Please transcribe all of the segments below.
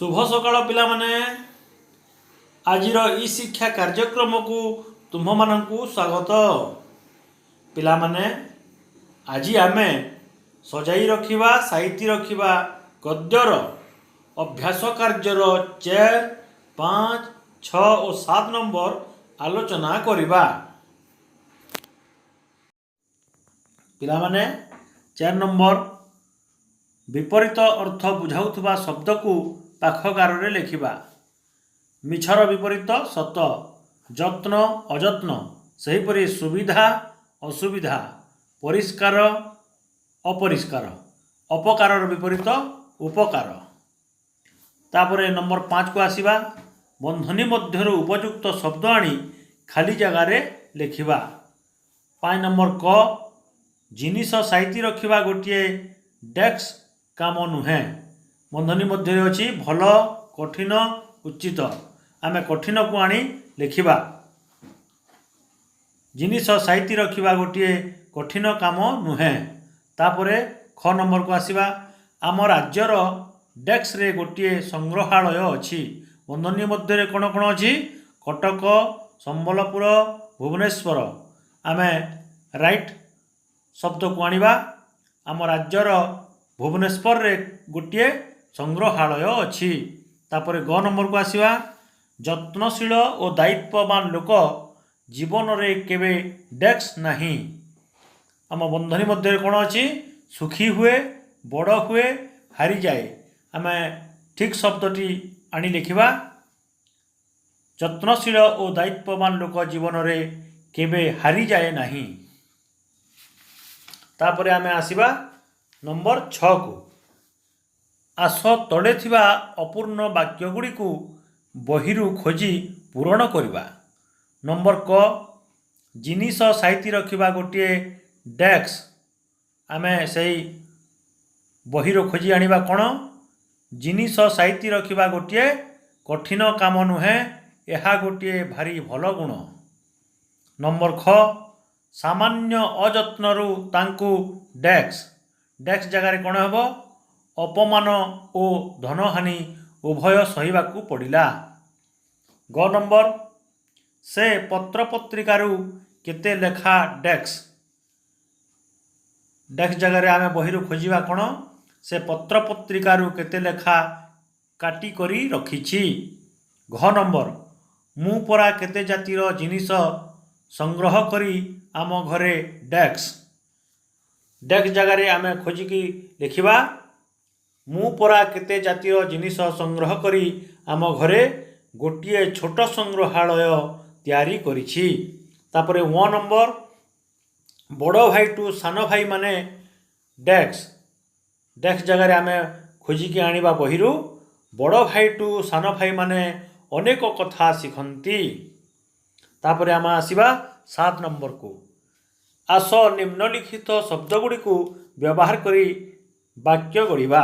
शुभ सकाळ पिलामाने आजिर ई शिक्षा कार्यक्रम को तुम्भमानंकु स्वागत। पिलामाने आजी आमे सजाई रखिबा साइती रखिबा गद्यर अभ्यास कार्यर 4, 5, 6 और 7 नंबर आलोचना करिबा। पिलामाने 4 नंबर विपरीत अर्थ बुझाउथुबा शब्द को पाखगार लिखिबा। मिछर विपरीत सत, जत्न अजत्न, सेहीपरि सुविधा असुविधा, परिष्कार अपरिष्कार, अपकार विपरीत उपकार। तापरे नंबर 5 को आसीबा। बंधनी मध्य उपयुक्त शब्द आनी खाली जगार लिखिबा। 5 नंबर क जिनिस साइती रखिबा गोटे डेस्क काम नुहे। बंधनी मध्य अच्छी भल कठिन उचित आम कठिन को आनी लिखिबा। जिनिस साइती रखिबा गोटे कठिन काम नुहे। तापरे ख नंबर को आसीबा। आम राज्यर डेस्क रे गोटे संग्रहालय अच्छी। बंधनी मध्य कौन कौन अच्छी? कटक, संबलपुर, भुवनेश्वर। आम राइट शब्द को आनिबा। आम राज्यर भुवनेश्वर रे गोटे संग्रहालय अच्छी। तापरे ग नंबर को आसीबा। जत्नशील और दायित्ववान लोक जीवन रे केवे डेस्क नहीं। आम बंधनी मध्य कौन अच्छी? सुखी हुए, बड़ हुए, हारी जाए। आम ठीक शब्दटी आनी लिखिबा। जत्नशील और दायित्ववान लोक जीवन रे केवे हारी जाए नहीं। तापरे आम आसीबा नंबर 6 को। आस तले थिबा अपूर्ण वाक्य गुड़ी को बहिरु खोजी पूरण करिबा। नंबर क जिनिस साइती रखिबा गोटे डेस्क। आमे सही बहिरु खोजी आनिबा कौन? जिनिस साइती रखिबा गोटे कठिन काम नुहे, यह गोटे भारी भल गुण। नंबर ख सामान्य अजत्नरु तांकु डेस्क जगार कौन हेबो? अपमान और धनहानि उभय सहिबाकु पड़िला। ग नंबर से पत्र पत्रिकारु केते लेखा डेस्क जगार आमे बहिरु खोजिबा कौन? से पत्र पत्रिकारु केते लेखा काटी करी रखिछि। घ नंबर मु परा केते जातिर जिनिस संग्रह करी आम घरे डेस्क जगार आमे खोजिकी लिखिबा। मु परा केते जातिर जिनिस संग्रह करी आम घरे गोटिए छोट संग्रहालय तैयारी करिछि। तापरे 1 नंबर बड़ भाई टू सान भाई माने डेस्क जगार आमे खोजिकी आनिबा बहिरु। बड़ भाई टू सान भाई माने अनेक कथा शिखंती। तापरे आम आसीबा 7 नंबर को। आस निम्नलिखित शब्द गुड़ी को व्यवहार करी वाक्य गढ़िबा।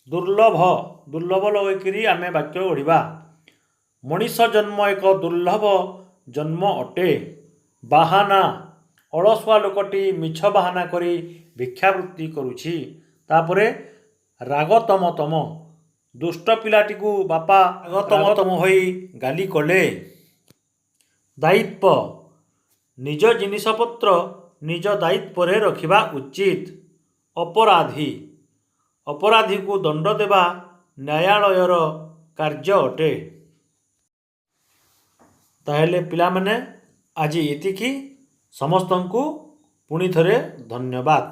दुर्लभ लगे आम वाक्य गढ़िबा। मनीष जन्म एक दुर्लभ जन्म अटे। बाहाना अलसुआ लोकटी मिछ बाहाना करी भिक्षावृत्ति करुछि। तापरे रागतम दुष्ट पिलाटी को बापा रागतम होई गाली कले। दायित्व निज जिनिसपत्र निज दायित्व रे रखिबा उचित। अपराधी को दंड देवा न्यायालयर कार्य अटे। ताहेले पिला माने आज एतिकी। समस्तंकु पुणी थरे धन्यवाद।